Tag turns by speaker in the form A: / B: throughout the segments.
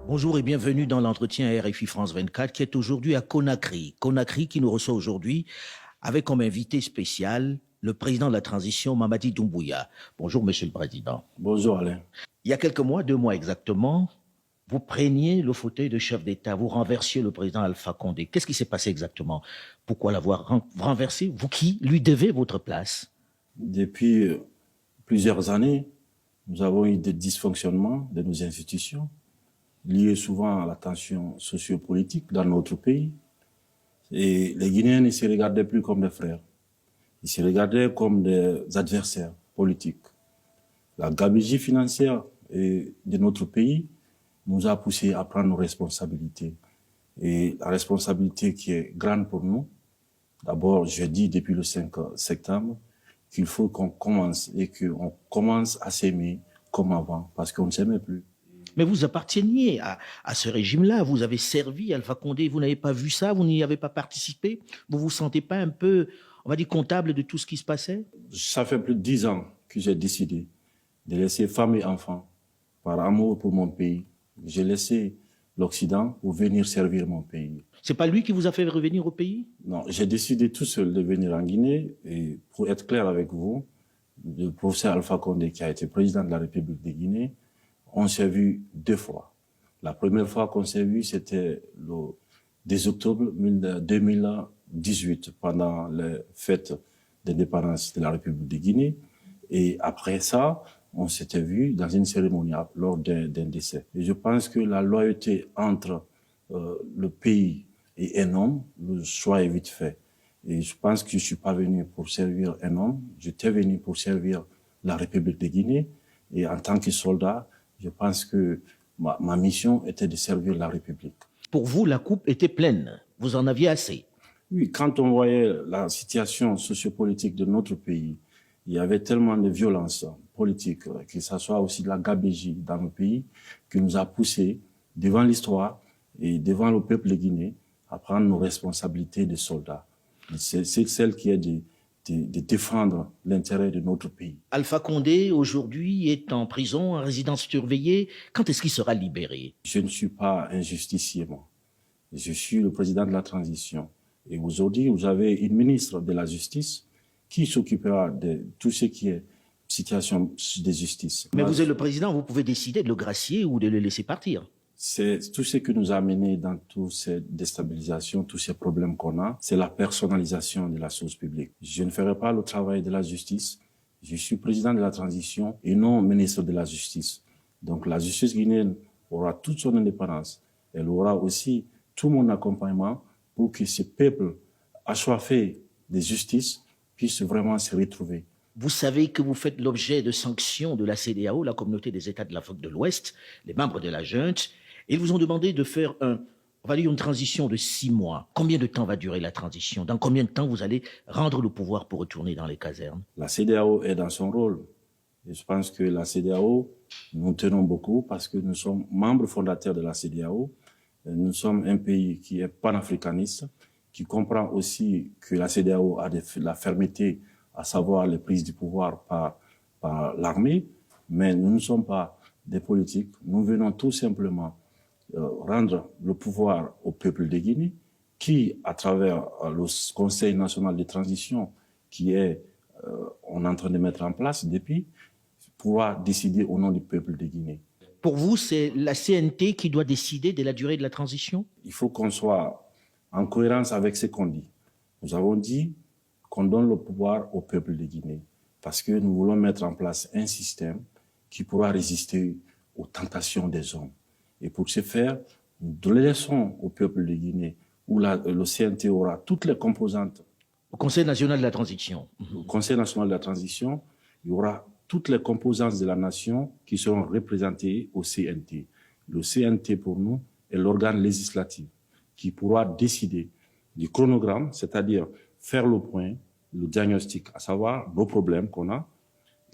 A: Bonjour et bienvenue dans l'entretien RFI France 24 qui est aujourd'hui à Conakry. Conakry qui nous reçoit aujourd'hui avec comme invité spécial le président de la transition, Mamadi Doumbouya. Bonjour Monsieur le Président.
B: Bonjour Alain.
A: Il y a quelques mois, 2 mois exactement, vous preniez le fauteuil de chef d'État, vous renversiez le président Alpha Condé. Qu'est-ce qui s'est passé exactement? Pourquoi l'avoir renversé? Vous qui lui devez votre place?
B: Depuis plusieurs années, nous avons eu des dysfonctionnements de nos institutions, liés souvent à la tension sociopolitique dans notre pays. Et les Guinéens ne se regardaient plus comme des frères. Ils se regardaient comme des adversaires politiques. La gabegie financière de notre pays nous a poussés à prendre nos responsabilités. Et la responsabilité qui est grande pour nous, d'abord, je dis depuis le 5 septembre, qu'il faut qu'on commence et qu'on commence à s'aimer comme avant, parce qu'on ne s'aimait plus.
A: Mais vous apparteniez à ce régime-là, vous avez servi Alpha Condé, vous n'avez pas vu ça, vous n'y avez pas participé, vous vous sentez pas un peu, on va dire, comptable de tout ce qui se passait?
B: Ça fait plus de 10 ans que j'ai décidé de laisser femme et enfants par amour pour mon pays. J'ai laissé l'Occident pour venir servir mon pays.
A: C'est pas lui qui vous a fait revenir au pays?
B: Non, j'ai décidé tout seul de venir en Guinée et pour être clair avec vous, le professeur Alpha Condé qui a été président de la République de Guinée, on s'est vu 2 fois. La première fois qu'on s'est vu, c'était le 10 octobre 2018, pendant les fêtes d'indépendance de la République de Guinée. Et après ça, on s'était vu dans une cérémonie lors d'un décès. Et je pense que la loyauté entre le pays et un homme, le choix est vite fait. Et je pense que je ne suis pas venu pour servir un homme, j'étais venu pour servir la République de Guinée. Et en tant que soldat, je pense que ma mission était de servir la République.
A: Pour vous, la coupe était pleine, vous en aviez assez?
B: Oui, quand on voyait la situation sociopolitique de notre pays, il y avait tellement de violence politique, que ce soit aussi de la gabegie dans le pays, qui nous a poussés devant l'histoire et devant le peuple de Guinée à prendre nos responsabilités de soldats. C'est celle qui est de défendre l'intérêt de notre pays.
A: Alpha Condé, aujourd'hui, est en prison, en résidence surveillée. Quand est-ce qu'il sera libéré?
B: Je ne suis pas un justicier, moi. Je suis le président de la transition. Et aujourd'hui, vous avez une ministre de la Justice qui s'occupera de tout ce qui est situation de justice.
A: Mais vous êtes le président, vous pouvez décider de le gracier ou de le laisser partir.
B: C'est tout ce qui nous a amené dans toutes ces déstabilisations, tous ces problèmes qu'on a, c'est la personnalisation de la chose publique. Je ne ferai pas le travail de la justice. Je suis président de la transition et non ministre de la Justice. Donc la justice guinéenne aura toute son indépendance. Elle aura aussi tout mon accompagnement pour que ce peuple assoiffé de justice puisse vraiment se retrouver.
A: Vous savez que vous faites l'objet de sanctions de la CEDEAO, la communauté des États de l'Afrique de l'Ouest, les membres de la junte. Ils vous ont demandé de faire on va dire une transition de 6 mois. Combien de temps va durer la transition? Dans combien de temps vous allez rendre le pouvoir pour retourner dans les casernes?
B: La CEDEAO est dans son rôle. Et je pense que la CEDEAO, nous tenons beaucoup parce que nous sommes membres fondateurs de la CEDEAO. Nous sommes un pays qui est panafricaniste, qui comprend aussi que la CEDEAO a de la fermeté, à savoir les prises du pouvoir par l'armée. Mais nous ne sommes pas des politiques. Nous venons tout simplement rendre le pouvoir au peuple de Guinée, qui, à travers le Conseil national de transition, on est en train de mettre en place depuis, pourra décider au nom du peuple de Guinée.
A: Pour vous, c'est la CNT qui doit décider de la durée de la transition?
B: Il faut qu'on soit en cohérence avec ce qu'on dit. Nous avons dit qu'on donne le pouvoir au peuple de Guinée parce que nous voulons mettre en place un système qui pourra résister aux tentations des hommes. Et pour ce faire, nous laissons au peuple de Guinée, où le CNT aura toutes les composantes.
A: Au Conseil national de la transition.
B: Au Conseil national de la transition, il y aura toutes les composantes de la nation qui seront représentées au CNT. Le CNT, pour nous, est l'organe législatif qui pourra décider du chronogramme, c'est-à-dire faire le point, le diagnostic, à savoir nos problèmes qu'on a,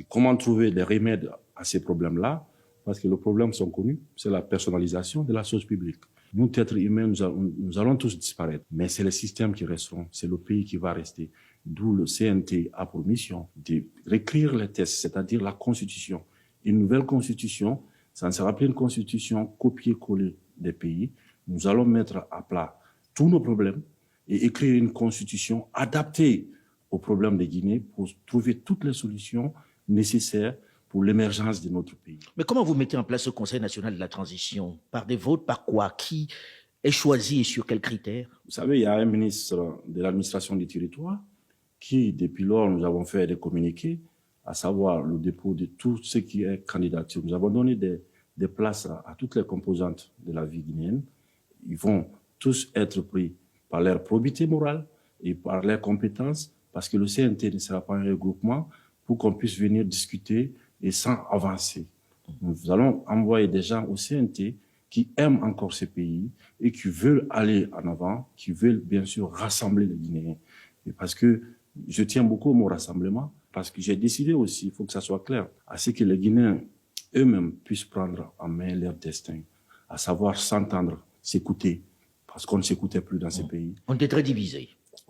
B: et comment trouver des remèdes à ces problèmes-là, parce que les problèmes sont connus, c'est la personnalisation de la chose publique. Nous, êtres humains, nous allons tous disparaître, mais c'est les systèmes qui resteront, c'est le pays qui va rester. D'où le CNT a pour mission de réécrire les textes, c'est-à-dire la Constitution. Une nouvelle Constitution, Ça ne sera plus une constitution copier-coller des pays. Nous allons mettre à plat tous nos problèmes et écrire une constitution adaptée aux problèmes de Guinée pour trouver toutes les solutions nécessaires pour l'émergence de notre pays.
A: Mais comment vous mettez en place ce Conseil national de la transition? Par des votes, par quoi? Qui est choisi et sur quels critères?
B: Vous savez, il y a un ministre de l'administration du territoire qui, depuis lors, nous avons fait des communiqués, à savoir le dépôt de tout ce qui est candidature. Nous avons donné des places à toutes les composantes de la vie guinéenne. Ils vont tous être pris par leur probité morale et par leurs compétences, parce que le CNT ne sera pas un regroupement pour qu'on puisse venir discuter et sans avancer. Nous allons envoyer des gens au CNT qui aiment encore ce pays et qui veulent aller en avant, qui veulent bien sûr rassembler les Guinéens. Et parce que je tiens beaucoup au mot rassemblement, parce que j'ai décidé aussi, il faut que ça soit clair, à ce que les Guinéens eux-mêmes puissent prendre en main leur destin, à savoir s'entendre, s'écouter, parce qu'on ne s'écoutait plus dans ces pays.
A: On était très divisés.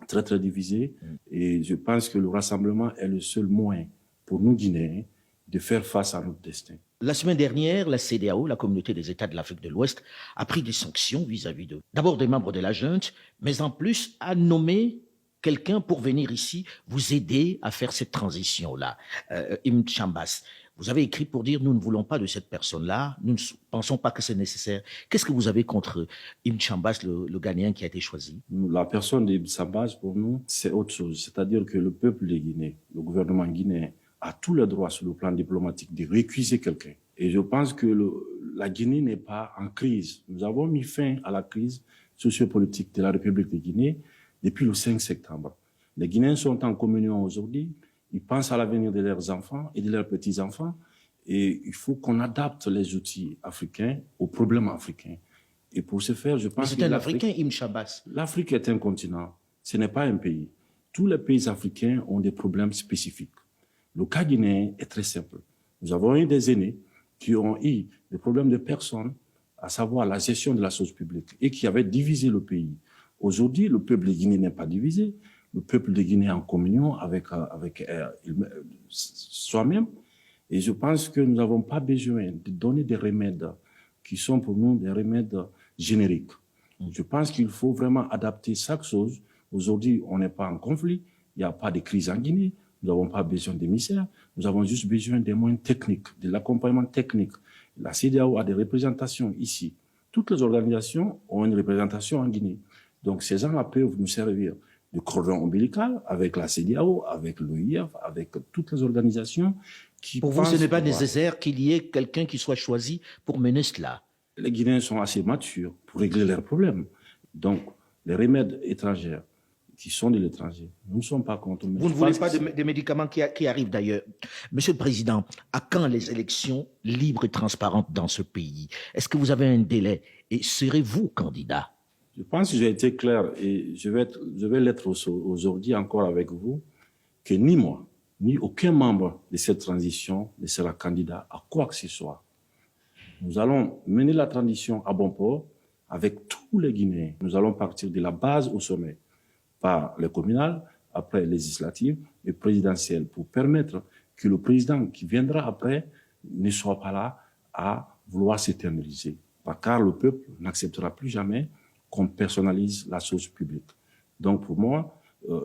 B: Très, très divisés. Et je pense que le rassemblement est le seul moyen pour nous, Guinéens, de faire face à notre destin.
A: La semaine dernière, la CEDEAO, la communauté des États de l'Afrique de l'Ouest, a pris des sanctions vis-à-vis d'eux. D'abord des membres de la junte, mais en plus a nommé quelqu'un pour venir ici vous aider à faire cette transition-là. Ibn Chambas, vous avez écrit pour dire nous ne voulons pas de cette personne-là, nous ne pensons pas que c'est nécessaire. Qu'est-ce que vous avez contre Ibn Chambas, le Ghanéen qui a été choisi?
B: La personne d'Ibn Chambas, pour nous, c'est autre chose. C'est-à-dire que le peuple de Guinée, le gouvernement guinéen, a tout le droit sur le plan diplomatique de récuser quelqu'un. Et je pense que la Guinée n'est pas en crise. Nous avons mis fin à la crise sociopolitique de la République de Guinée depuis le 5 septembre. Les Guinéens sont en communion aujourd'hui. Ils pensent à l'avenir de leurs enfants et de leurs petits-enfants. Et il faut qu'on adapte les outils africains aux problèmes africains. Et pour ce faire, je pense que...
A: C'est un Africain, Ibn Chambas.
B: L'Afrique est un continent. Ce n'est pas un pays. Tous les pays africains ont des problèmes spécifiques. Le cas guinéen est très simple. Nous avons eu des aînés qui ont eu des problèmes de personnes, à savoir la gestion de la chose publique, et qui avaient divisé le pays. Aujourd'hui, le peuple de Guinée n'est pas divisé. Le peuple de Guinée est en communion avec soi-même. Et je pense que nous n'avons pas besoin de donner des remèdes qui sont pour nous des remèdes génériques. Je pense qu'il faut vraiment adapter chaque chose. Aujourd'hui, on n'est pas en conflit. Il n'y a pas de crise en Guinée. Nous n'avons pas besoin d'émissaires. Nous avons juste besoin des moyens techniques, de l'accompagnement technique. La CEDEAO a des représentations ici. Toutes les organisations ont une représentation en Guinée. Donc, ces gens-là peuvent nous servir de cordon ombilical avec la CEDEAO, avec l'OIF, avec toutes les organisations qui...
A: Pour vous, ce n'est pas nécessaire qu'il y ait quelqu'un qui soit choisi pour mener cela?
B: Les Guinéens sont assez matures pour régler leurs problèmes. Donc, les remèdes étrangers qui sont de l'étranger, nous ne sommes pas contre.
A: Vous ne voulez pas de médicaments qui arrivent d'ailleurs. Monsieur le Président, à quand les élections libres et transparentes dans ce pays? Est-ce que vous avez un délai? Et serez-vous candidat?
B: Je pense que j'ai été clair et je vais l'être aujourd'hui encore avec vous, que ni moi, ni aucun membre de cette transition ne sera candidat à quoi que ce soit. Nous allons mener la transition à bon port avec tous les Guinéens. Nous allons partir de la base au sommet, par les communales, après les législatives et présidentielles, pour permettre que le président qui viendra après ne soit pas là à vouloir s'éterniser. Car le peuple n'acceptera plus jamais qu'on personnalise la chose publique. Donc pour moi,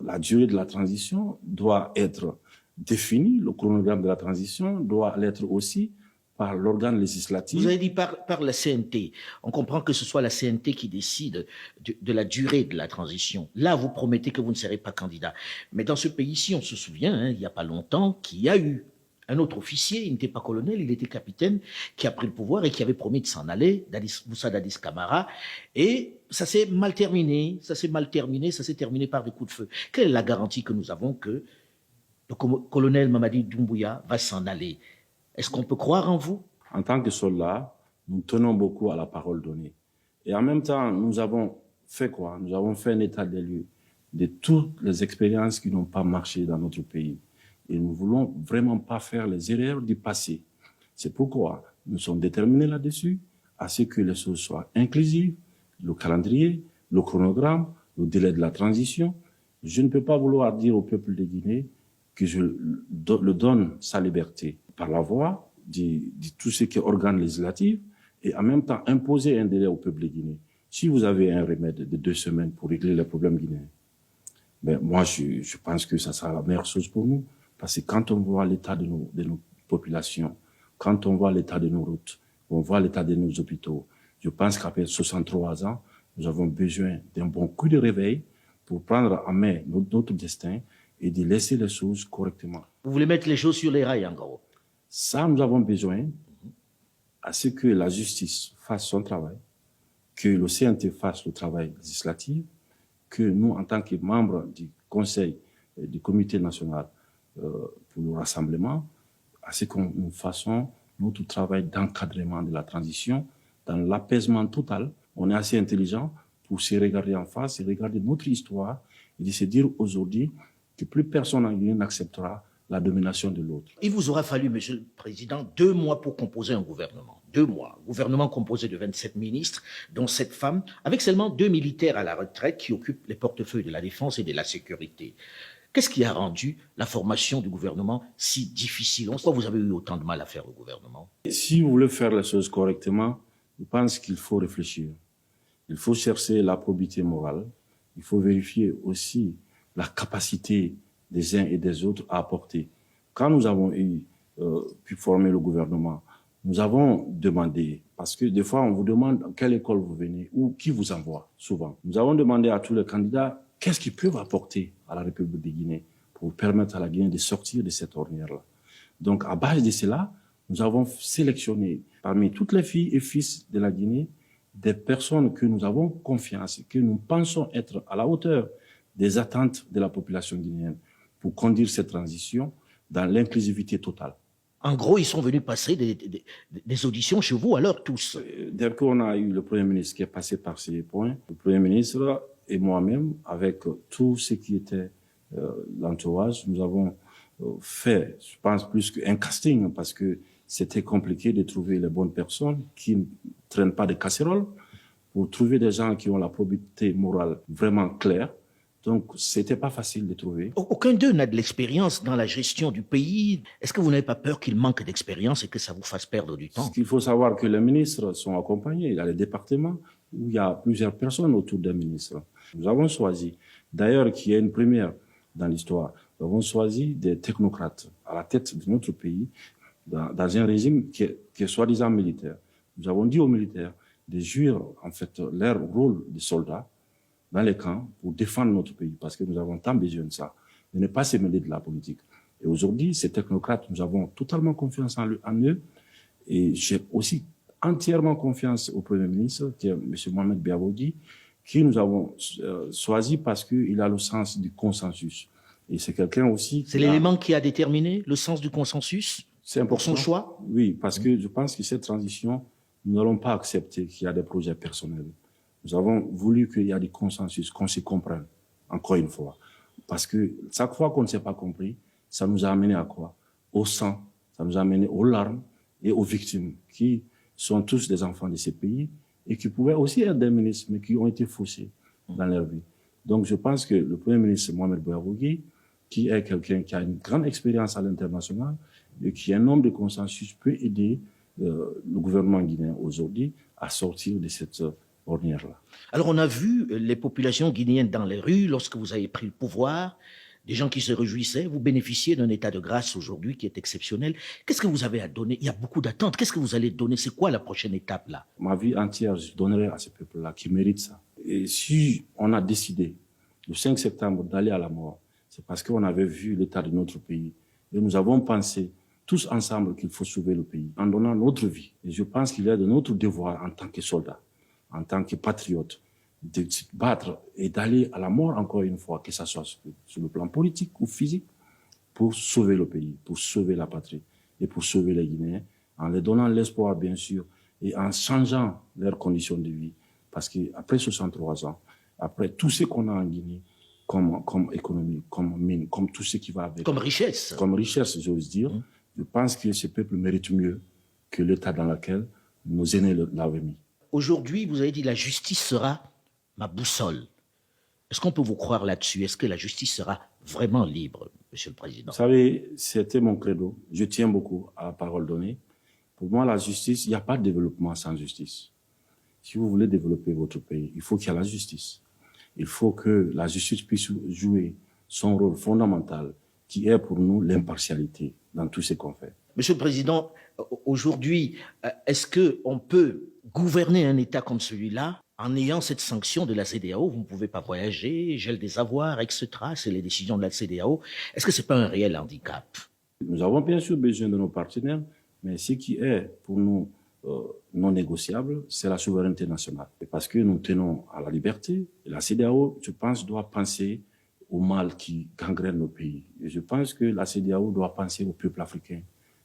B: la durée de la transition doit être définie, le chronogramme de la transition doit l'être aussi par l'organe législatif.
A: Vous avez dit par la CNT. On comprend que ce soit la CNT qui décide de la durée de la transition. Là, vous promettez que vous ne serez pas candidat. Mais dans ce pays-ci, on se souvient, il n'y a pas longtemps, qu'il y a eu un autre officier, il n'était pas colonel, il était capitaine, qui a pris le pouvoir et qui avait promis de s'en aller, Moussa Dadis Camara. Et ça s'est mal terminé, ça s'est terminé par des coups de feu. Quelle est la garantie que nous avons que le colonel Mamadi Doumbouya va s'en aller? Est-ce qu'on peut croire en vous?
B: En tant que soldats, nous tenons beaucoup à la parole donnée. Et en même temps, nous avons fait quoi? Nous avons fait un état des lieux de toutes les expériences qui n'ont pas marché dans notre pays. Et nous ne voulons vraiment pas faire les erreurs du passé. C'est pourquoi nous sommes déterminés là-dessus, à ce que les choses soient inclusives, le calendrier, le chronogramme, le délai de la transition. Je ne peux pas vouloir dire au peuple de Guinée que je le donne sa liberté par la voie de tout ce qui est organe législatif et en même temps imposer un délai au peuple guinéen. Si vous avez un remède de 2 semaines pour régler les problèmes guinéens, ben moi, je pense que ça sera la meilleure chose pour nous. Parce que quand on voit l'état de nos populations, quand on voit l'état de nos routes, on voit l'état de nos hôpitaux, je pense qu'après 63 ans, nous avons besoin d'un bon coup de réveil pour prendre en main notre destin et de laisser les choses correctement.
A: Vous voulez mettre les choses sur les rails, en gros.
B: Ça, nous avons besoin à ce que la justice fasse son travail, que le CNT fasse le travail législatif, que nous, en tant que membres du Conseil et du Comité national pour le rassemblement, à ce que nous fassions notre travail d'encadrement de la transition dans l'apaisement total. On est assez intelligent pour se regarder en face et regarder notre histoire et de se dire aujourd'hui que plus personne en Guinée n'acceptera la domination de l'autre.
A: Il vous aura fallu, Monsieur le Président, 2 mois pour composer un gouvernement. 2 mois. Gouvernement composé de 27 ministres, dont 7 femmes, avec seulement 2 militaires à la retraite qui occupent les portefeuilles de la défense et de la sécurité. Qu'est-ce qui a rendu la formation du gouvernement si difficile? Pourquoi vous avez eu autant de mal à faire au gouvernement?
B: Et si vous voulez faire les choses correctement, je pense qu'il faut réfléchir. Il faut chercher la probité morale. Il faut vérifier aussi la capacité des uns et des autres à apporter. Quand nous avons pu former le gouvernement, nous avons demandé, parce que des fois on vous demande quelle école vous venez ou qui vous envoie, souvent. Nous avons demandé à tous les candidats qu'est-ce qu'ils peuvent apporter à la République de Guinée pour permettre à la Guinée de sortir de cette ornière-là. Donc à base de cela, nous avons sélectionné parmi toutes les filles et fils de la Guinée des personnes que nous avons confiance, que nous pensons être à la hauteur des attentes de la population guinéenne pour conduire cette transition dans l'inclusivité totale.
A: En gros, ils sont venus passer des auditions chez vous, alors tous.
B: Dès qu'on a eu le Premier ministre qui est passé par ces points, le Premier ministre et moi-même, avec tout ce qui était l'entourage, nous avons fait, je pense, plus qu'un casting, parce que c'était compliqué de trouver les bonnes personnes qui ne traînent pas de casseroles, pour trouver des gens qui ont la probité morale vraiment claire. Donc, c'était pas facile de trouver.
A: Aucun d'eux n'a de l'expérience dans la gestion du pays. Est-ce que vous n'avez pas peur qu'il manque d'expérience et que ça vous fasse perdre du temps?
B: Il faut savoir que les ministres sont accompagnés. Il y a les départements où il y a plusieurs personnes autour des ministres. Nous avons choisi, d'ailleurs, qui est une première dans l'histoire, nous avons choisi des technocrates à la tête de notre pays dans un régime qui est soi-disant militaire. Nous avons dit aux militaires de jouer, en fait, leur rôle de soldats dans les camps pour défendre notre pays, parce que nous avons tant besoin de ça, de ne pas se mêler de la politique. Et aujourd'hui, ces technocrates, nous avons totalement confiance en eux, et j'ai aussi entièrement confiance au Premier ministre, qui est M. Mohamed Biavogui, qui nous avons choisi parce qu'il a le sens du consensus. Et c'est quelqu'un aussi...
A: C'est l'élément qui a déterminé le sens du consensus pour son choix?
B: Oui, parce que je pense que cette transition, nous n'allons pas accepter qu'il y a des projets personnels. Nous avons voulu qu'il y ait des consensus, qu'on se comprenne, encore une fois. Parce que chaque fois qu'on ne s'est pas compris, ça nous a amené à quoi? Au sang, ça nous a amené aux larmes et aux victimes, qui sont tous des enfants de ces pays et qui pouvaient aussi être des ministres, mais qui ont été faussés dans leur vie. Donc je pense que le Premier ministre Mohamed Biavogui, qui est quelqu'un qui a une grande expérience à l'international et qui est un homme de consensus, peut aider le gouvernement guinéen aujourd'hui à sortir de cette ornière-là.
A: Alors on a vu les populations guinéennes dans les rues lorsque vous avez pris le pouvoir, des gens qui se réjouissaient. Vous bénéficiez d'un état de grâce aujourd'hui qui est exceptionnel. Qu'est-ce que vous avez à donner? Il y a beaucoup d'attentes. Qu'est-ce que vous allez donner? C'est quoi la prochaine étape là?
B: Ma vie entière, je donnerai à ce peuple-là qui mérite ça. Et si on a décidé le 5 septembre d'aller à la mort, c'est parce qu'on avait vu l'état de notre pays. Et nous avons pensé tous ensemble qu'il faut sauver le pays en donnant notre vie. Et je pense qu'il est de notre devoir en tant que soldats, en tant que patriotes, de se battre et d'aller à la mort encore une fois, que ce soit sur le plan politique ou physique, pour sauver le pays, pour sauver la patrie et pour sauver les Guinéens, en leur donnant l'espoir, bien sûr, et en changeant leurs conditions de vie. Parce qu'après 63 ans, après tout ce qu'on a en Guinée, comme économie, comme mine, comme tout ce qui va avec.
A: Comme richesse.
B: Comme richesse, j'ose dire. Je pense que ce peuple mérite mieux que l'état dans lequel nos aînés l'avaient mis.
A: Aujourd'hui, vous avez dit la justice sera ma boussole. Est-ce qu'on peut vous croire là-dessus? Est-ce que la justice sera vraiment libre, Monsieur le Président?
B: Vous savez, c'était mon credo. Je tiens beaucoup à la parole donnée. Pour moi, la justice, il n'y a pas de développement sans justice. Si vous voulez développer votre pays, il faut qu'il y ait la justice. Il faut que la justice puisse jouer son rôle fondamental, qui est pour nous l'impartialité dans tout ce qu'on fait.
A: Monsieur le Président, aujourd'hui, est-ce qu'on peut gouverner un État comme celui-là en ayant cette sanction de la CEDEAO? Vous ne pouvez pas voyager, gel des avoirs, etc. C'est les décisions de la CEDEAO. Est-ce que ce n'est pas un réel handicap?
B: Nous avons bien sûr besoin de nos partenaires, mais ce qui est pour nous non négociable, c'est la souveraineté nationale. Et parce que nous tenons à la liberté, et la CEDEAO, je pense, doit penser au mal qui gangrène nos pays. Et je pense que la CEDEAO doit penser au peuple africain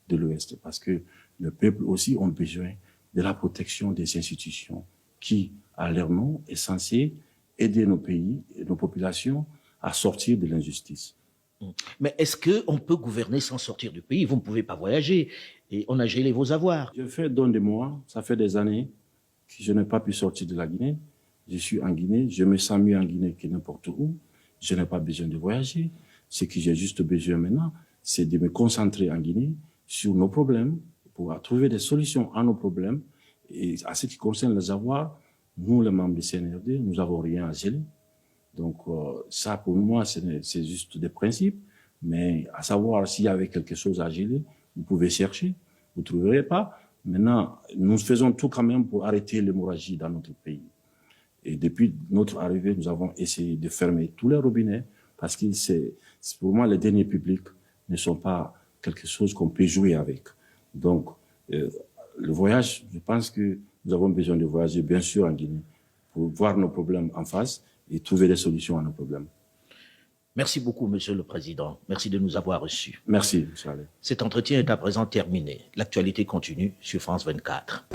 B: de l'Ouest, parce que le peuple aussi a besoin de la protection des institutions qui, à leur nom, est censé aider nos pays et nos populations à sortir de l'injustice.
A: Mais est-ce qu'on peut gouverner sans sortir du pays? Vous ne pouvez pas voyager et on a gelé vos avoirs.
B: Je fais don de moi, ça fait des années que je n'ai pas pu sortir de la Guinée. Je suis en Guinée, je me sens mieux en Guinée que n'importe où. Je n'ai pas besoin de voyager. Ce que j'ai juste besoin maintenant, c'est de me concentrer en Guinée sur nos problèmes, pour trouver des solutions à nos problèmes. Et à ce qui concerne les avoirs, nous, les membres du CNRD, nous n'avons rien à geler. Donc ça, pour moi, c'est juste des principes. Mais à savoir s'il y avait quelque chose à geler, vous pouvez chercher, vous ne trouverez pas. Maintenant, nous faisons tout quand même pour arrêter l'hémorragie dans notre pays. Et depuis notre arrivée, nous avons essayé de fermer tous les robinets parce que pour moi, les deniers publics ne sont pas quelque chose qu'on peut jouer avec. Donc, le voyage, je pense que nous avons besoin de voyager, bien sûr, en Guinée, pour voir nos problèmes en face et trouver des solutions à nos problèmes.
A: Merci beaucoup, Monsieur le Président. Merci de nous avoir reçus.
B: Merci, M. Allais.
A: Cet entretien est à présent terminé. L'actualité continue sur France 24.